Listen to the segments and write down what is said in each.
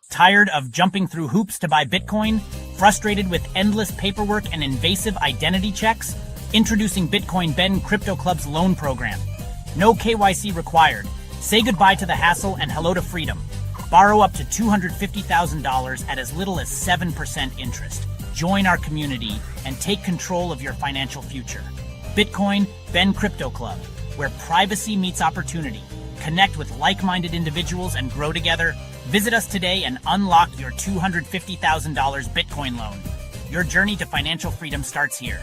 Tired of jumping through hoops to buy Bitcoin? Frustrated with endless paperwork and invasive identity checks? Introducing Bitcoin Ben Crypto Club's loan program. No KYC required. Say goodbye to the hassle and hello to freedom. Borrow up to $250,000 at as little as 7% interest. Join our community and take control of your financial future. Bitcoin Ben Crypto Club, where privacy meets opportunity. Connect with like-minded individuals and grow together. Visit us today and unlock your $250,000 Bitcoin loan. Your journey to financial freedom starts here.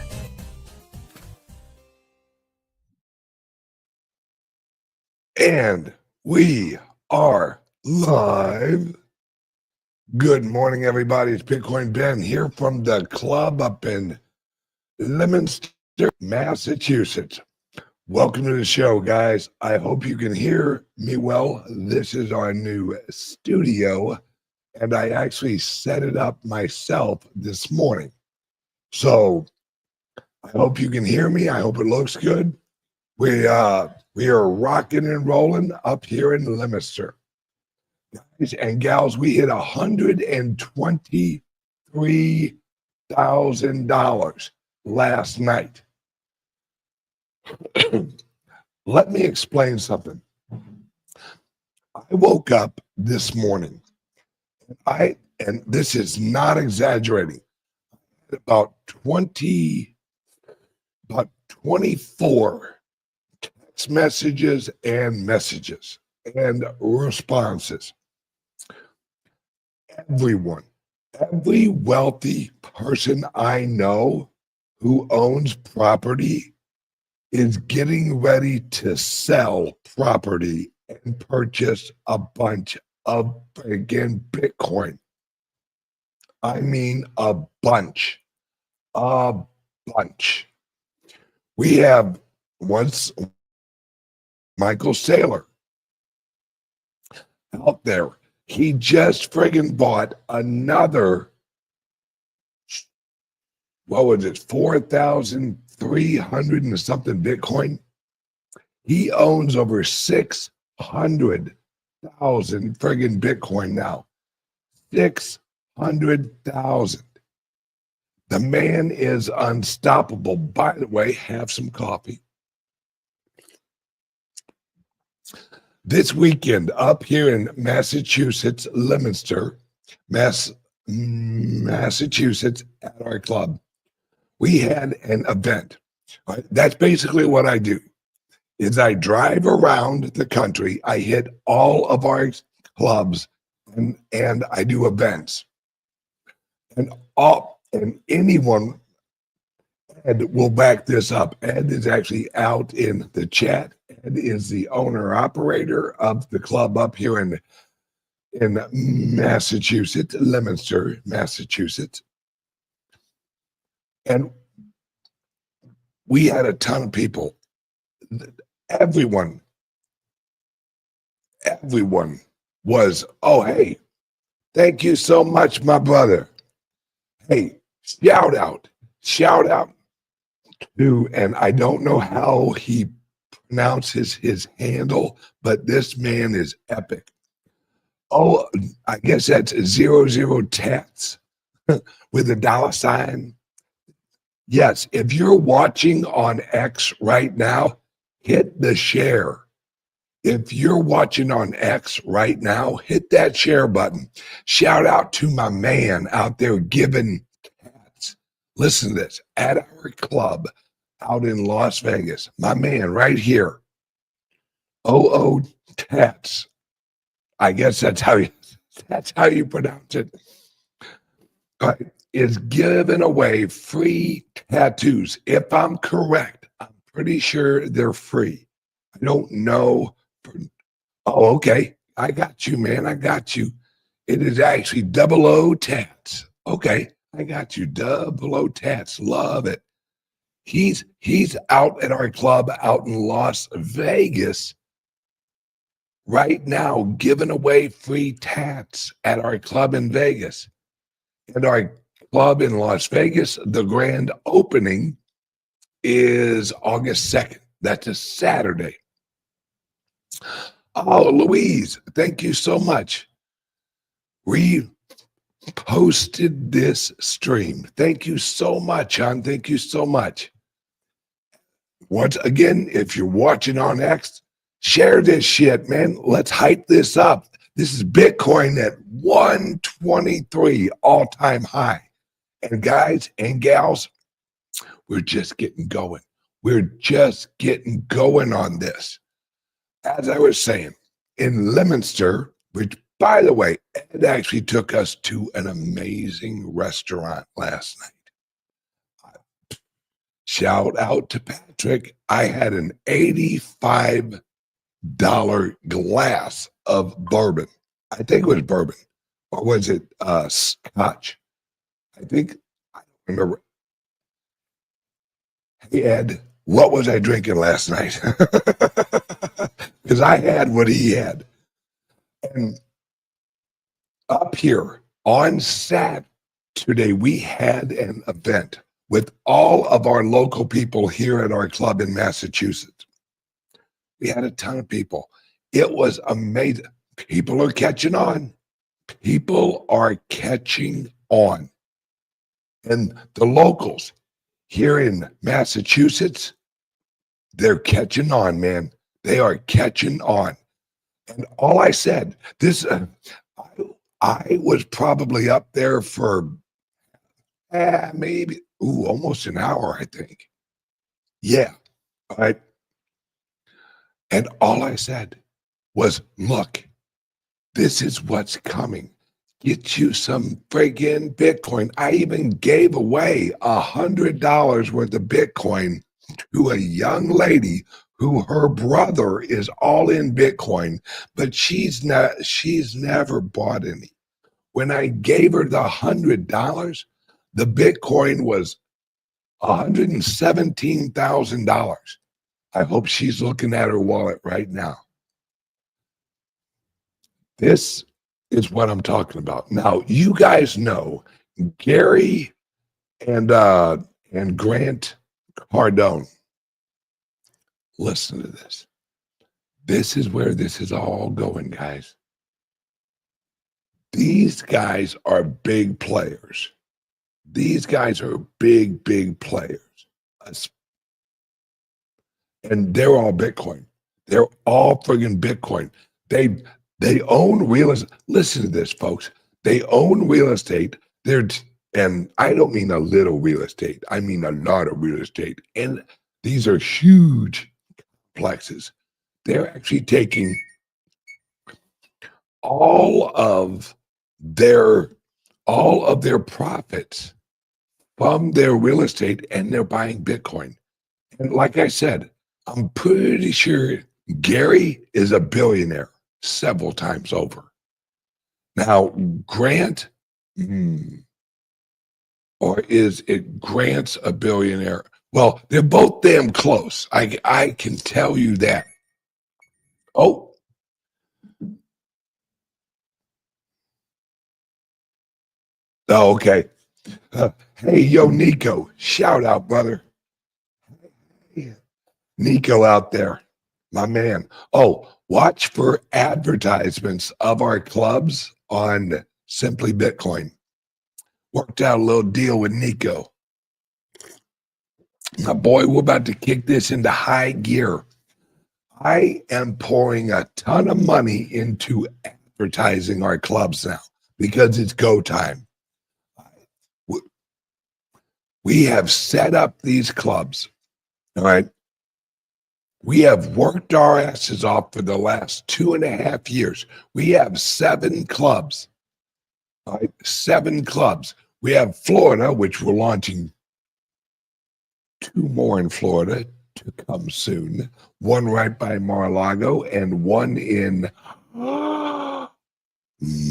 And we are live. Good morning, everybody. It's Bitcoin Ben here from the club up in Leominster, Massachusetts. Welcome to the show, guys. I hope you can hear me well. This is our new studio, and I actually set it up myself this morning. So I hope you can hear me. I hope it looks good. We are rocking and rolling up here in Leominster. Guys and gals, we hit $123,000 last night. Let me explain something. I woke up this morning, and this is not exaggerating, about 24 text messages and responses. Every wealthy person I know who owns property is getting ready to sell property and purchase a bunch of friggin' Bitcoin. I mean a bunch. We have once Michael Saylor out there. He just friggin' bought another, what was it, 4,300 and something Bitcoin. He owns over 600,000 friggin' Bitcoin now. 600,000. The man is unstoppable. By the way, have some coffee. This weekend up here in Massachusetts, Leominster, Massachusetts, at our club, we had an event. Right? That's basically what I do, is I drive around the country. I hit all of our clubs and I do events. And anyone, Ed will back this up. Ed is actually out in the chat. Ed is the owner-operator of the club up here in Massachusetts, Leominster, Massachusetts. And we had a ton of people. Everyone was, oh, hey, thank you so much, my brother. Hey, shout out to, and I don't know how he pronounces his handle, but this man is epic. Oh, I guess that's 00 tats with a $sign. Yes, if you're watching on X right now, hit the share. If you're watching on X right now, hit that share button. Shout out to my man out there giving tats. Listen to this, at our club out in Las Vegas, my man right here, OO tats. I guess that's how you pronounce it. Is giving away free tattoos. If I'm correct, I'm pretty sure they're free. I don't know. Oh, okay. I got you, man. I got you. It is actually 00 tats. Okay. I got you. 00 tats. Love it. He's out at our club out in Las Vegas right now, giving away free tats at our club in Vegas. And our club in Las Vegas, the grand opening is August 2nd. That's a Saturday. Oh, Louise, thank you so much. reposted this stream. Thank you so much, hon. Thank you so much. Once again, if you're watching on X, share this shit, man. Let's hype this up. This is Bitcoin at 123 all-time high. And guys and gals, we're just getting going. We're just getting going on this. As I was saying, in Leominster, which, by the way, Ed actually took us to an amazing restaurant last night. Shout out to Patrick. I had an $85 glass of bourbon. I think it was bourbon. Or was it scotch? I don't remember. Hey, Ed, what was I drinking last night? Because I had what he had. And up here on Saturday, we had an event with all of our local people here at our club in Massachusetts. We had a ton of people. It was amazing. People are catching on. People are catching on. And the locals here in Massachusetts, they're catching on, man. They are catching on. And all I said, I was probably up there for maybe, almost an hour, I think. Yeah, all right. And all I said was, look, this is what's coming. Get you some friggin' Bitcoin. I even gave away $100 worth of Bitcoin to a young lady who her brother is all in Bitcoin, but she's never bought any. When I gave her the $100, the Bitcoin was $117,000. I hope she's looking at her wallet right now. This is what I'm talking about. Now, you guys know Gary and Grant Cardone. Listen to this. This is where this is all going, guys. These guys are big players. These guys are big, big players. And they're all Bitcoin. They're all friggin' Bitcoin. They own real estate. Listen to this, folks. They own real estate. And I don't mean a little real estate. I mean a lot of real estate. And these are huge complexes. They're actually taking all of their profits from their real estate, and they're buying Bitcoin. And like I said, I'm pretty sure Gary is a billionaire several times over. Now, Grant, or is it Grant's a billionaire? Well, they're both damn close. I can tell you that. Oh. Oh, okay. Hey, yo, Nico, shout out, brother. Nico out there, my man. Oh, watch for advertisements of our clubs on Simply Bitcoin. Worked out a little deal with Nico. Now, boy, we're about to kick this into high gear. I am pouring a ton of money into advertising our clubs now because it's go time. We have set up these clubs, all right? We have worked our asses off for the last 2.5 years. We have 7 clubs, all right? 7 clubs. We have Florida, which we're launching 2 more in Florida to come soon. 1 right by Mar-a-Lago and 1 in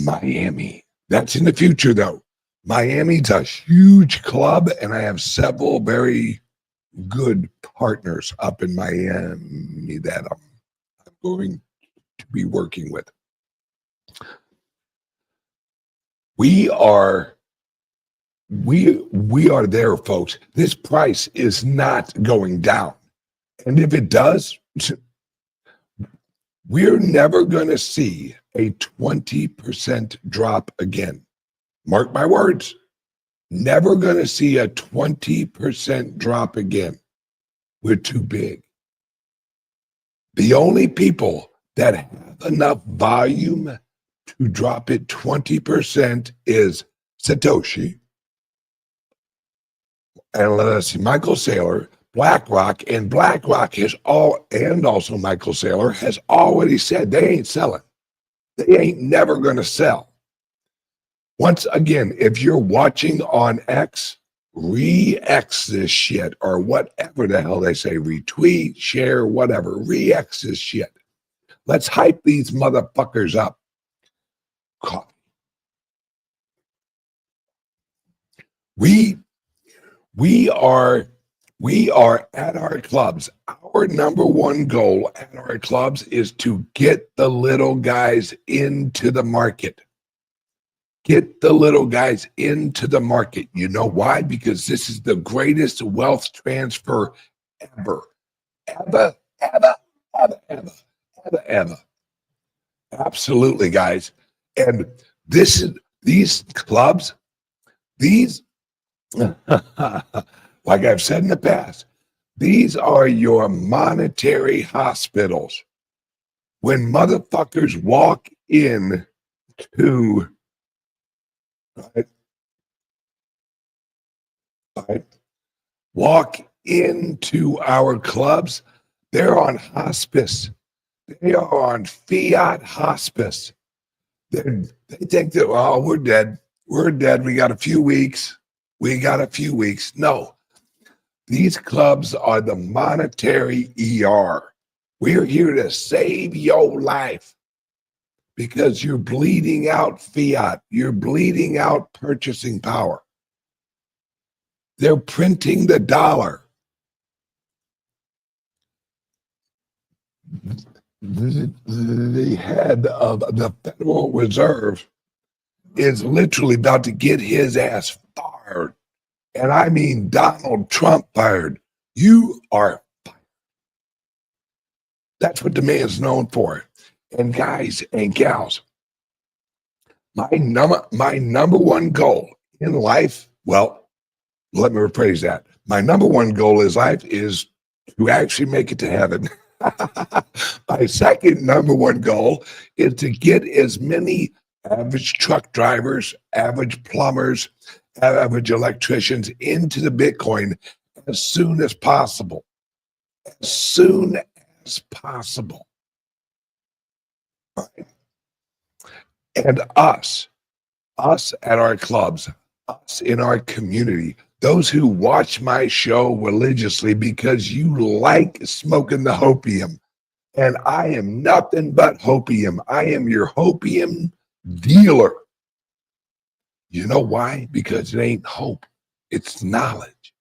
Miami. That's in the future, though. Miami's a huge club, and I have several very good partners up in Miami that I'm going to be working with. We are there, folks. This price is not going down. And if it does, we're never going to see a 20% drop again. Mark my words. Never going to see a 20% drop again. We're too big. The only people that have enough volume to drop it 20% is Satoshi, and let's see, Michael Saylor, BlackRock, and BlackRock and also Michael Saylor has already said they ain't selling. They ain't never going to sell. Once again, if you're watching on X, re-X this shit, or whatever the hell they say, retweet, share, whatever, re-X this shit. Let's hype these motherfuckers up. We are at our clubs. Our number one goal at our clubs is to get the little guys into the market. Get the little guys into the market. You know why? Because this is the greatest wealth transfer ever. Ever. Absolutely, guys. And these clubs, like I've said in the past, these are your monetary hospitals. When motherfuckers walk in to walk into our clubs, they're on hospice. They are on fiat hospice. They think that, oh, we're dead. We're dead. We got a few weeks. No, these clubs are the monetary ER. We're here to save your life because you're bleeding out fiat. You're bleeding out purchasing power. They're printing the dollar. The head of the Federal Reserve is literally about to get his ass fired. And I mean Donald Trump fired. You are fired. That's what the man's known for. And guys and gals, my number one goal in life, well, let me rephrase that. My number one goal in life is to actually make it to heaven. My second number one goal is to get as many average truck drivers, average plumbers, average electricians into the Bitcoin as soon as possible. As soon as possible. Right. And us at our clubs, us in our community, those who watch my show religiously because you like smoking the hopium. And I am nothing but hopium. I am your hopium dealer. You know why? Because it ain't hope. It's knowledge.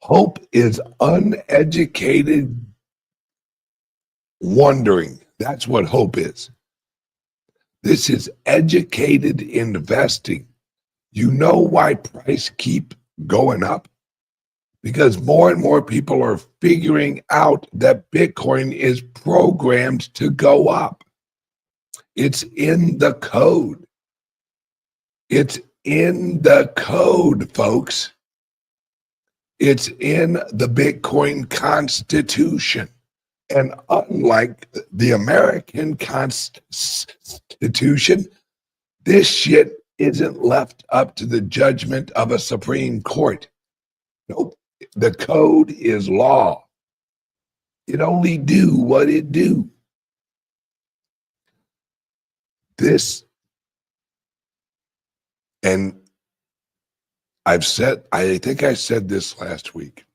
Hope is uneducated wondering. That's what hope is. This is educated investing. You know why prices keep going up? Because more and more people are figuring out that Bitcoin is programmed to go up. It's in the code. It's in the code, folks. It's in the Bitcoin Constitution. And unlike the American Constitution, this shit isn't left up to the judgment of a Supreme Court. Nope. The code is law. It only do what it do. This, and I think I said this last week.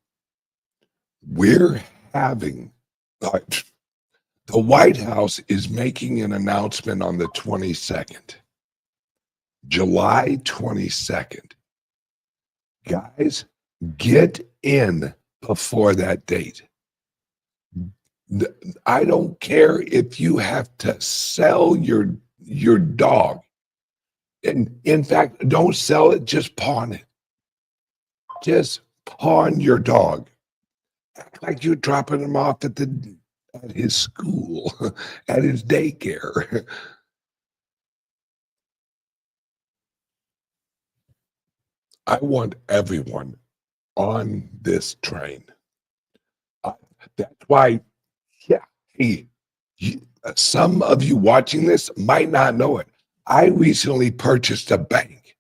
We're having, the White House is making an announcement on the 22nd, July 22nd. Guys, get in before that date. I don't care if you have to sell your dog. And in fact, don't sell it, just pawn it. Just pawn your dog. Act like you're dropping him off at his school, at his daycare. I want everyone on this train. That's why, yeah, hey, some of you watching this might not know it. I recently purchased a bank.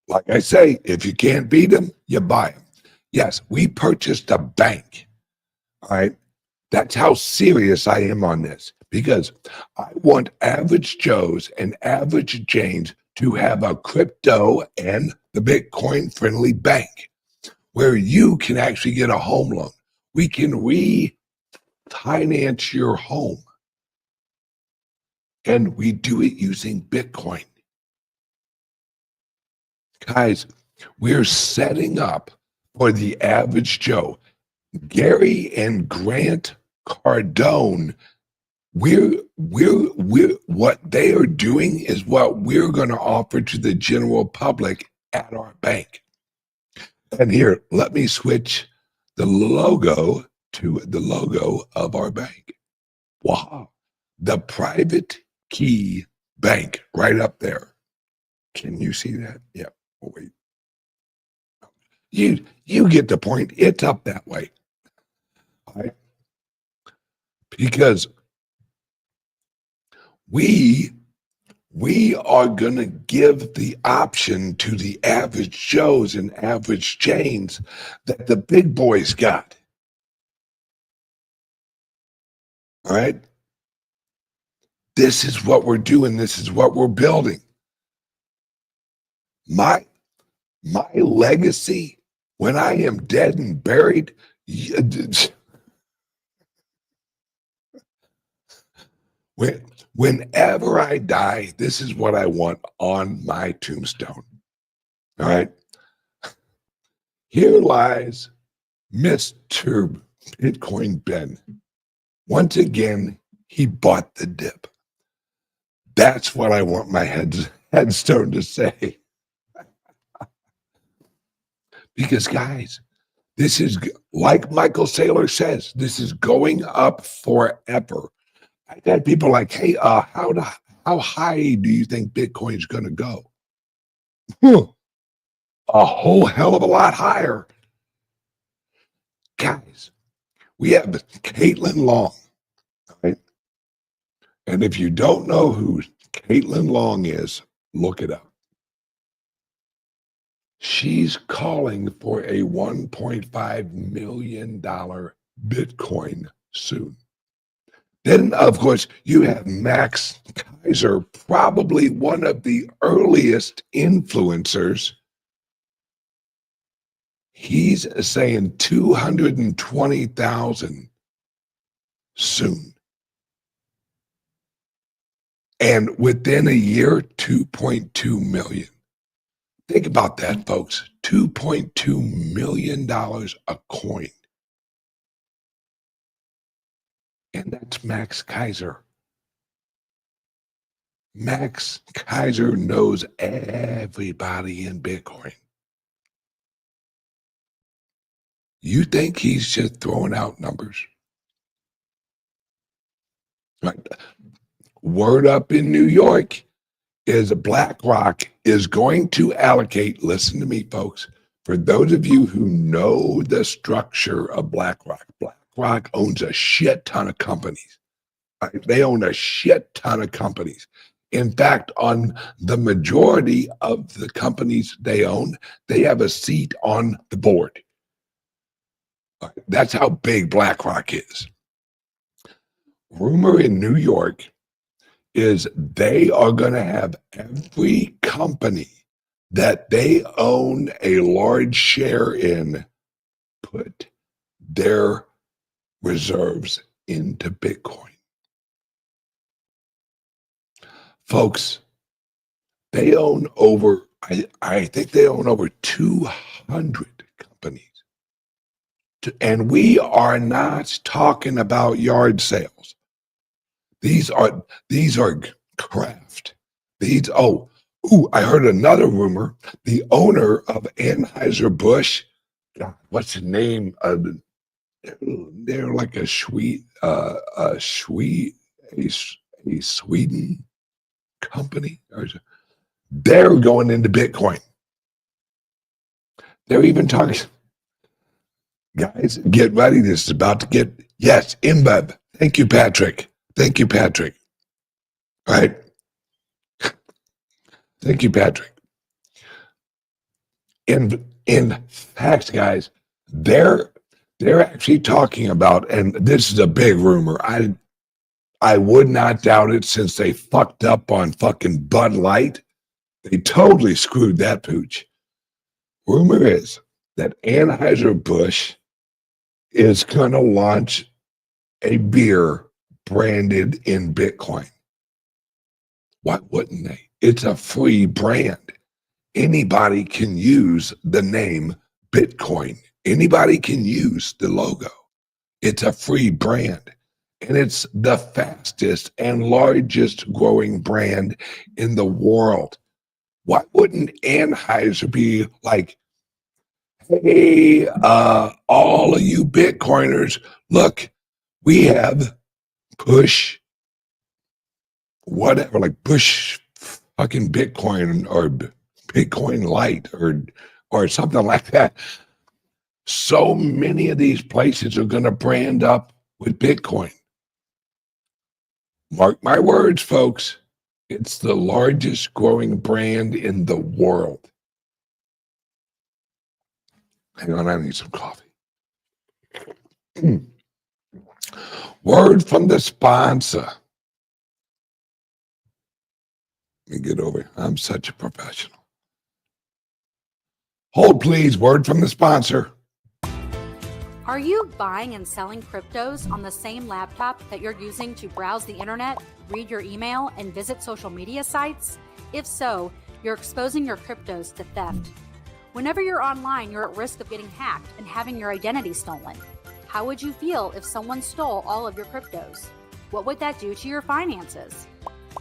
Like I say, if you can't beat them, you buy them. Yes, we purchased a bank. All right. That's how serious I am on this, because I want average Joes and average Janes to have a crypto and the Bitcoin friendly bank where you can actually get a home loan. We can refinance your home, and we do it using Bitcoin. Guys, we're setting up for the average Joe. Gary and Grant Cardone, we're what they are doing is what we're going to offer to the general public at our bank. And here, let me switch the logo to the logo of our bank. Wow, the private key bank right up there. Can you see that? Yeah. Oh, wait. You get the point. It's up that way. All right. Because we are going to give the option to the average Joes and average Janes that the big boys got. All right. This is what we're doing. This is what we're building. My legacy, when I am dead and buried, whenever I die, this is what I want on my tombstone. All right. Here lies Mr. Bitcoin Ben. Once again, he bought the dip. That's what I want my headstone to say. Because, guys, this is, like Michael Saylor says, this is going up forever. I've had people like, hey, how high do you think Bitcoin's going to go? A whole hell of a lot higher. Guys, we have Caitlin Long, right? And if you don't know who Caitlin Long is, look it up. She's calling for a $1.5 million Bitcoin soon. Then, of course, you have Max Kaiser, probably one of the earliest influencers. He's saying 220,000 soon. And within a year, 2.2 million. Think about that, folks. $2.2 million a coin. And that's Max Kaiser. Max Kaiser knows everybody in Bitcoin. You think he's just throwing out numbers? Right. Word up in New York is BlackRock is going to allocate, listen to me, folks, for those of you who know the structure of BlackRock, BlackRock owns a shit ton of companies. Right? They own a shit ton of companies. In fact, on the majority of the companies they own, they have a seat on the board. That's how big BlackRock is. Rumor in New York is they are going to have every company that they own a large share in put their reserves into Bitcoin. Folks, they own over, I think they own over 200 companies. And we are not talking about yard sales. These are craft. I heard another rumor. The owner of Anheuser-Busch, God, what's the name? They're like a Sweden company. They're going into Bitcoin. They're even talking. Guys, get ready. This is about to get, yes, InBev. Thank you, Patrick. Thank you, Patrick. All right. Thank you, Patrick. In fact, guys, they're actually talking about, and this is a big rumor. I would not doubt it since they fucked up on fucking Bud Light. They totally screwed that pooch. Rumor is that Anheuser-Busch is going to launch a beer branded in Bitcoin. Why wouldn't they? It's a free brand. Anybody can use the name Bitcoin. Anybody can use the logo. It's a free brand. And it's the fastest and largest growing brand in the world. Why wouldn't Anheuser be like, hey, all of you Bitcoiners, look, we have push whatever, like push fucking Bitcoin or Bitcoin Light or something like that. So many of these places are going to brand up with Bitcoin. Mark my words, folks. It's the largest growing brand in the world. Hang on, I need some coffee. Word from the sponsor. Let me get over here. I'm such a professional. Hold, please. Word from the sponsor. Are you buying and selling cryptos on the same laptop that you're using to browse the internet, read your email, and visit social media sites? If so, you're exposing your cryptos to theft. Whenever you're online, you're at risk of getting hacked and having your identity stolen. How would you feel if someone stole all of your cryptos? What would that do to your finances?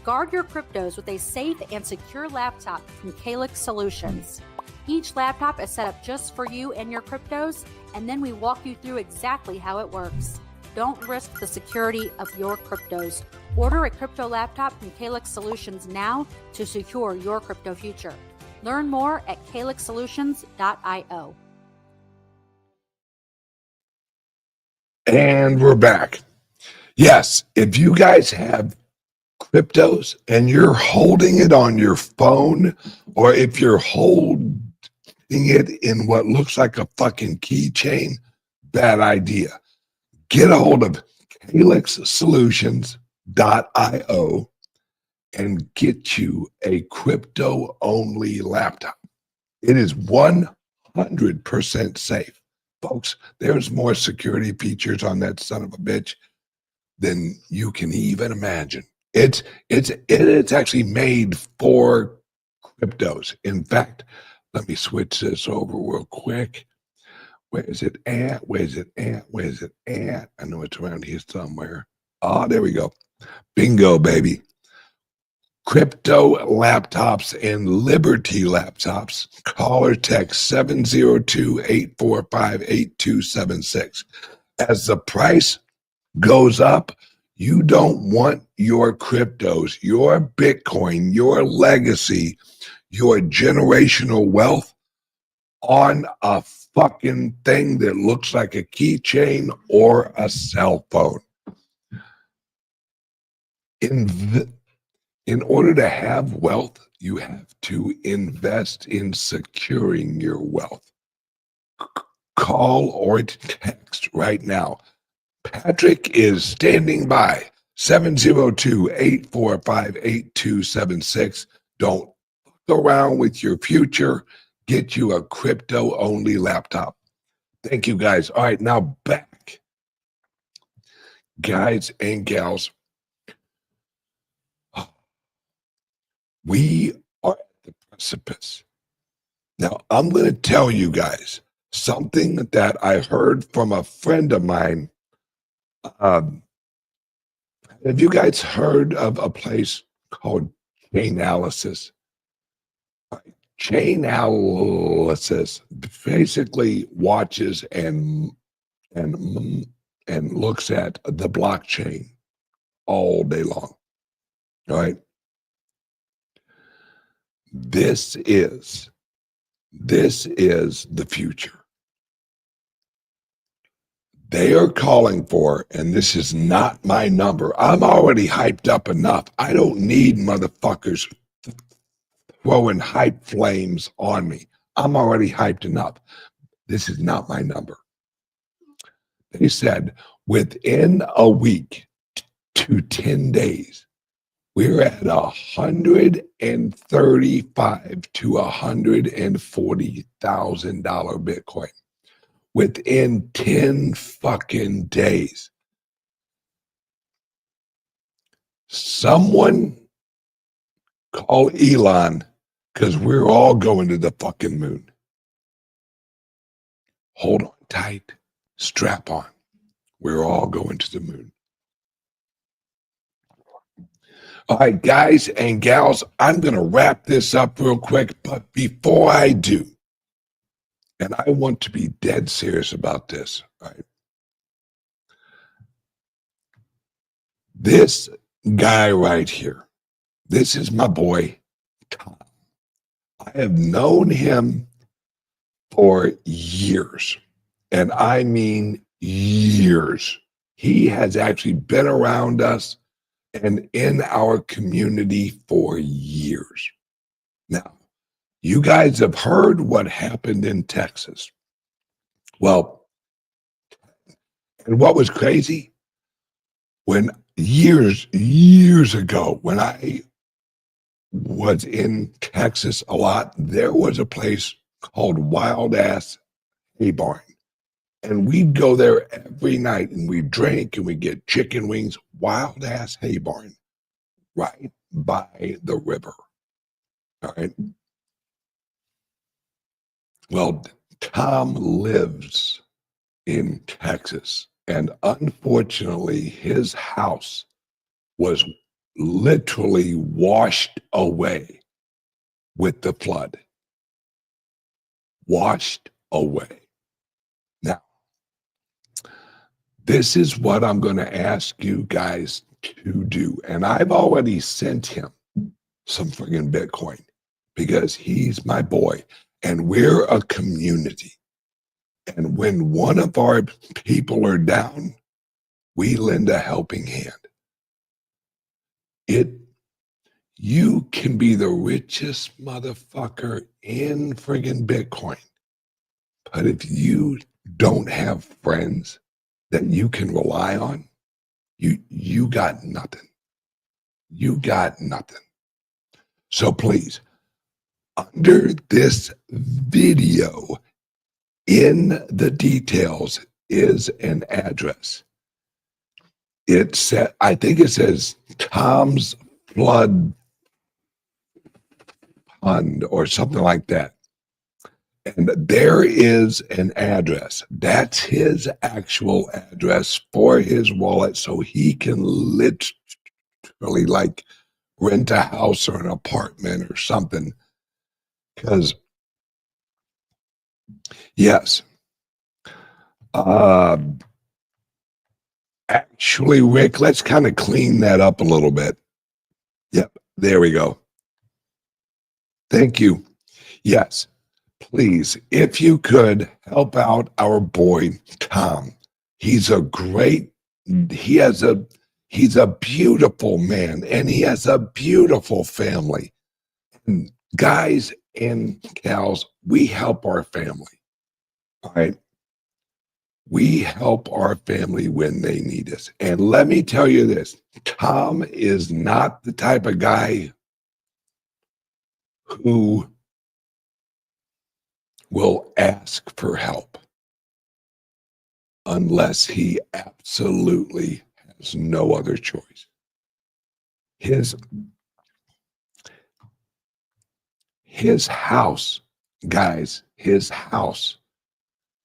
Guard your cryptos with a safe and secure laptop from CALIX Solutions. Each laptop is set up just for you and your cryptos, and then we walk you through exactly how it works. Don't risk the security of your cryptos. Order a crypto laptop from CALIX Solutions now to secure your crypto future. Learn more at calixsolutions.io. And we're back. Yes, if you guys have cryptos and you're holding it on your phone, or if you're holding it in what looks like a fucking keychain, bad idea. Get a hold of calixsolutions.io and get you a crypto only laptop. It is 100% safe. Folks, there's more security features on that son of a bitch than you can even imagine. It's actually made for cryptos. In fact, let me switch this over real quick. Where is it at? Where is it at? Where is it at? I know it's around here somewhere. Oh, there we go. Bingo, baby. Crypto laptops and Liberty laptops. Call or text 702-845-8276. As the price goes up, you don't want your cryptos, your Bitcoin, your legacy, your generational wealth on a fucking thing that looks like a keychain or a cell phone. In order to have wealth, you have to invest in securing your wealth. Call or text right now. Patrick is standing by. 702-845-8276. Don't fuck around with your future. Get you a crypto-only laptop. Thank you, guys. All right, now back. Guys and gals, we are at the precipice. Now, I'm going to tell you guys something that I heard from a friend of mine. Have you guys heard of a place called Chainalysis? Chainalysis basically watches and looks at the blockchain all day long. All right. This is This is the future. They are calling for, and this is not my number. I'm already hyped up enough. I don't need motherfuckers throwing hype flames on me. I'm already hyped enough. This is not my number. They said within a week to 10 days, we're at $135,000 to $140,000 Bitcoin. Within 10 fucking days. Someone call Elon, because we're all going to the fucking moon. Hold on tight, strap on. We're all going to the moon. All right, guys and gals, I'm going to wrap this up real quick, but before I do, and I want to be dead serious about this, right? This guy right here, this is my boy, Tom. I have known him for years, and I mean years. He has actually been around us and in our community for years. Now, you guys have heard what happened in Texas. Well, and what was crazy, when years ago, when I was in Texas a lot, there was a place called Wild Ass Hay Barn. And we'd go there every night and we'd drink and we'd get chicken wings. Wild Ass Hay Barn, right by the river. All right. Well, Tom lives in Texas, and unfortunately, his house was literally washed away with the flood. Washed away. Now, this is what I'm going to ask you guys to do, and I've already sent him some friggin' Bitcoin because he's my boy. And we're a community. And when one of our people are down, we lend a helping hand. You can be the richest motherfucker in friggin' Bitcoin. But if you don't have friends that you can rely on, you got nothing. You got nothing. So please, under this video, in the details is an address. It said, I think it says Tom's Flood Fund or something like that. And there is an address. That's his actual address for his wallet, so he can literally like rent a house or an apartment or something. Because, yes, actually, Rick, let's kind of clean that up a little bit. Yep, there we go. Thank you. Yes, please, if you could help out our boy, Tom. He's a beautiful man, and he has a beautiful family. And guys and gals, we help our family. All right. We help our family when they need us. And let me tell you this, Tom is not the type of guy who will ask for help unless he absolutely has no other choice. His house, guys, his house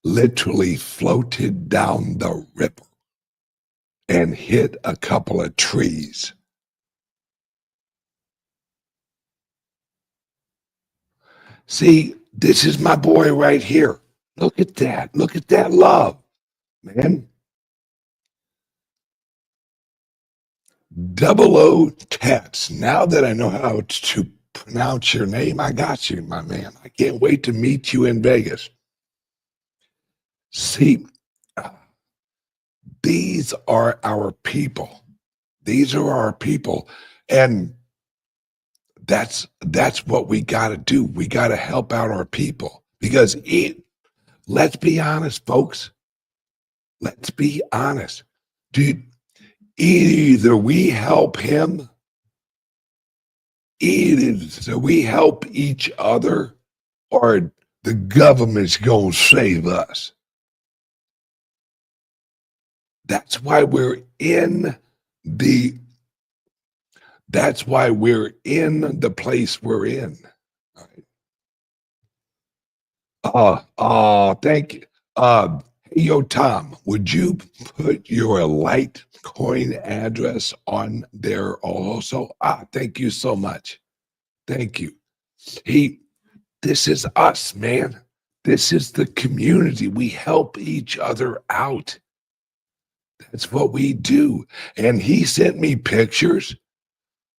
literally floated down the river and hit a couple of trees. See, this is my boy right here. Look at that. Look at that love, man. 00 tats. Now that I know how to pronounce your name, I got you, my man. I can't wait to meet you in Vegas. See, these are our people. These are our people. And that's what we got to do. We got to help out our people because let's be honest, folks. Let's be honest. Dude, either we help him, either we help each other, or the government's going to save us. That's why we're in the place we're in. All right. Thank you. Hey, yo, Tom, would you put your Litecoin address on there also? Thank you so much. Thank you. This is us, man. This is the community. We help each other out. That's what we do. And he sent me pictures.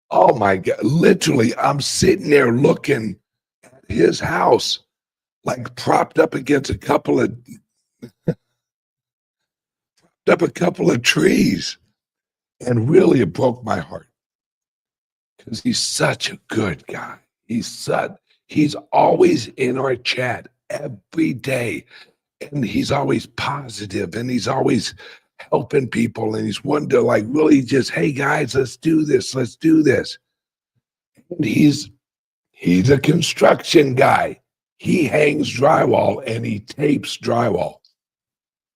Oh my God. Literally, I'm sitting there looking at his house, like propped up against a couple of trees. And really, it broke my heart because he's such a good guy. He's always in our chat every day. And he's always positive, and he's always helping people, and he's one to like really just, hey guys, let's do this. And he's a construction guy. He hangs drywall and he tapes drywall.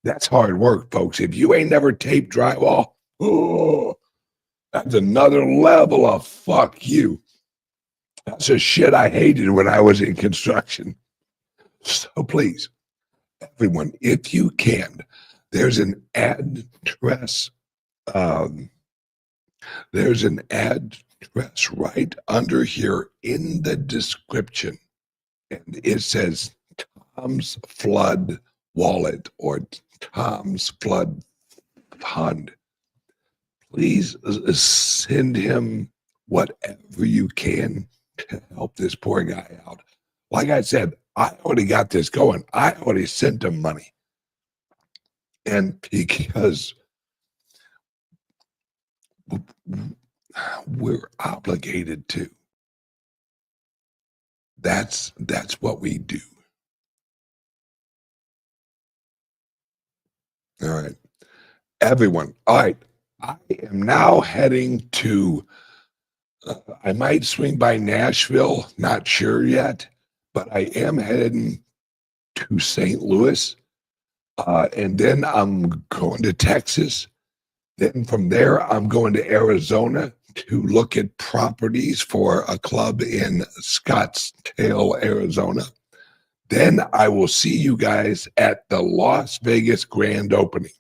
That's hard work, folks. If you ain't never taped drywall, that's another level of fuck you. That's the shit I hated when I was in construction. So please, everyone, if you can, there's an address. There's an address right under here in the description, and it says Tom's Flood Wallet or Tom's Flood Fund. Please send him whatever you can to help this poor guy out. Like I said, I already got this going. I already sent him money. And because we're obligated to. That's what we do. All right. Everyone. All right. I am now heading to, I might swing by Nashville, not sure yet, but I am heading to St. Louis. And then I'm going to Texas. Then from there, I'm going to Arizona to look at properties for a club in Scottsdale, Arizona. Then I will see you guys at the Las Vegas grand opening.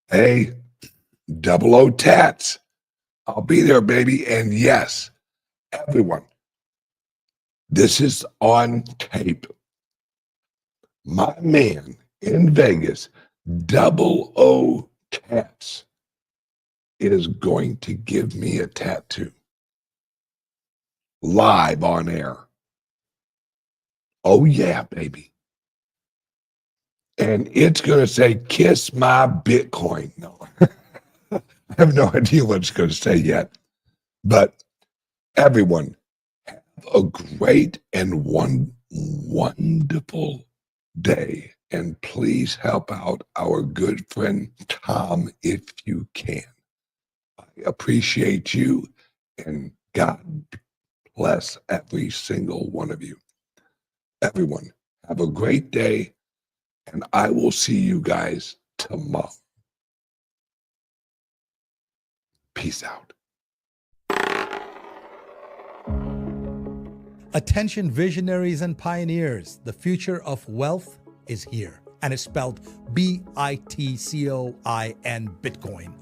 Hey, 00 Tats. I'll be there, baby. And yes, everyone, this is on tape. My man in Vegas, 00 Tats, is going to give me a tattoo live on air. Oh yeah, baby. And it's going to say, kiss my Bitcoin. No, I have no idea what it's going to say yet. But everyone, have a great and wonderful day. And please help out our good friend Tom if you can. I appreciate you, and God bless every single one of you. Everyone, have a great day, and I will see you guys tomorrow. Peace out. Attention visionaries and pioneers, the future of wealth is here, and it's spelled Bitcoin, Bitcoin.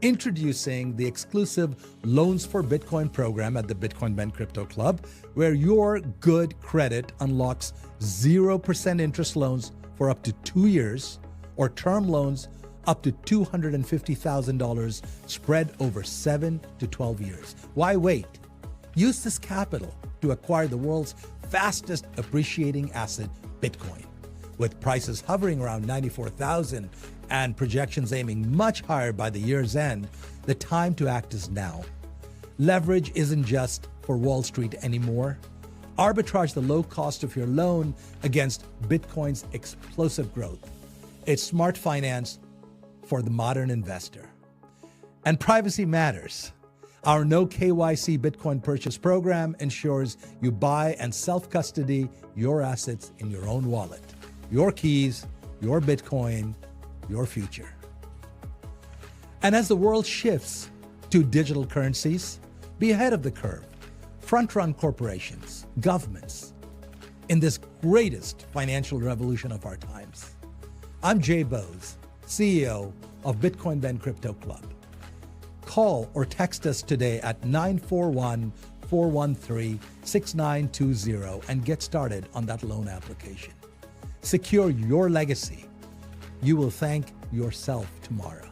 Introducing the exclusive Loans for Bitcoin program at the Bitcoin Ben Crypto Club, where your good credit unlocks 0% interest loans for up to 2 years, or term loans up to $250,000 spread over 7 to 12 years. Why wait? Use this capital to acquire the world's fastest appreciating asset, Bitcoin. With prices hovering around 94,000 and projections aiming much higher by the year's end, the time to act is now. Leverage isn't just for Wall Street anymore. Arbitrage the low cost of your loan against Bitcoin's explosive growth. It's smart finance for the modern investor. And privacy matters. Our no KYC Bitcoin purchase program ensures you buy and self-custody your assets in your own wallet. Your keys, your Bitcoin, your future. And as the world shifts to digital currencies, be ahead of the curve. Front-run corporations, governments, in this greatest financial revolution of our times. I'm Jay Bose, CEO of Bitcoin Ben Crypto Club. Call or text us today at 941-413-6920 and get started on that loan application. Secure your legacy. You will thank yourself tomorrow.